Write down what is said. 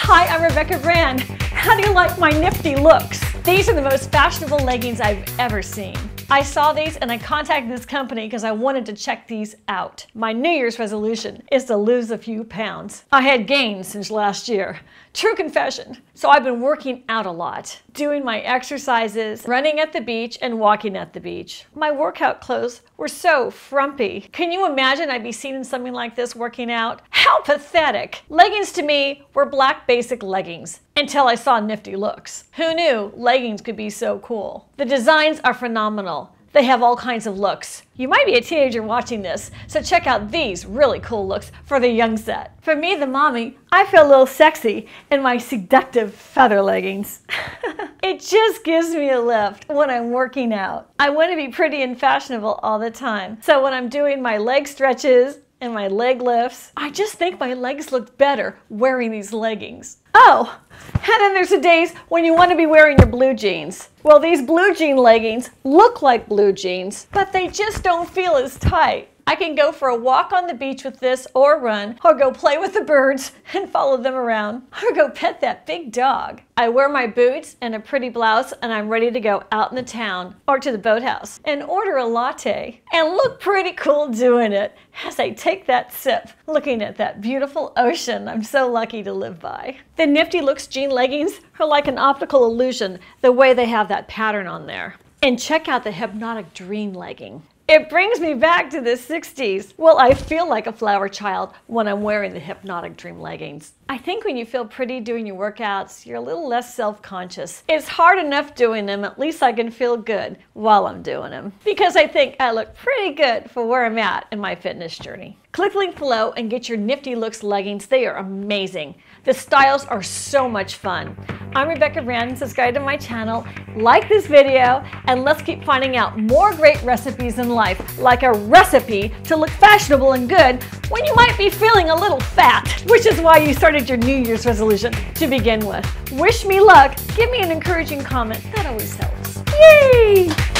Hi, I'm Rebecca Brand. How do you like my nifty looks? These are the most fashionable leggings I've ever seen. I saw these and I contacted this company because I wanted to check these out. My New Year's resolution is to lose a few pounds. I had gained since last year. True confession. So I've been working out a lot, doing my exercises, running at the beach and walking at the beach. My workout clothes were so frumpy. Can you imagine I'd be seen in something like this working out? How pathetic. Leggings to me were black basic leggings until I saw nifty looks. Who knew leggings could be so cool? The designs are phenomenal. They have all kinds of looks. You might be a teenager watching this, so check out these really cool looks for the young set. For me, the mommy, I feel a little sexy in my seductive feather leggings. It just gives me a lift when I'm working out. I want to be pretty and fashionable all the time. So when I'm doing my leg stretches and my leg lifts, I just think my legs look better wearing these leggings. Oh, and then there's the days when you want to be wearing your blue jeans. Well, these blue jean leggings look like blue jeans, but they just don't feel as tight. I can go for a walk on the beach with this or run, or go play with the birds and follow them around, or go pet that big dog. I wear my boots and a pretty blouse and I'm ready to go out in the town or to the boathouse and order a latte and look pretty cool doing it as I take that sip, looking at that beautiful ocean I'm so lucky to live by. The Nifty Looks jean leggings are like an optical illusion, the way they have that pattern on there. And check out the Hypnotic Dream legging. It brings me back to the 60s. Well, I feel like a flower child when I'm wearing the Hypnotic Dream leggings. I think when you feel pretty doing your workouts, you're a little less self-conscious. It's hard enough doing them, at least I can feel good while I'm doing them. Because I think I look pretty good for where I'm at in my fitness journey. Click the link below and get your Nifty Looks leggings. They are amazing. The styles are so much fun. I'm Rebecca Brand. Subscribe to my channel, like this video, and let's keep finding out more great recipes in life, like a recipe to look fashionable and good when you might be feeling a little fat, which is why you started your New Year's resolution to begin with. Wish me luck. Give me an encouraging comment. That always helps. Yay!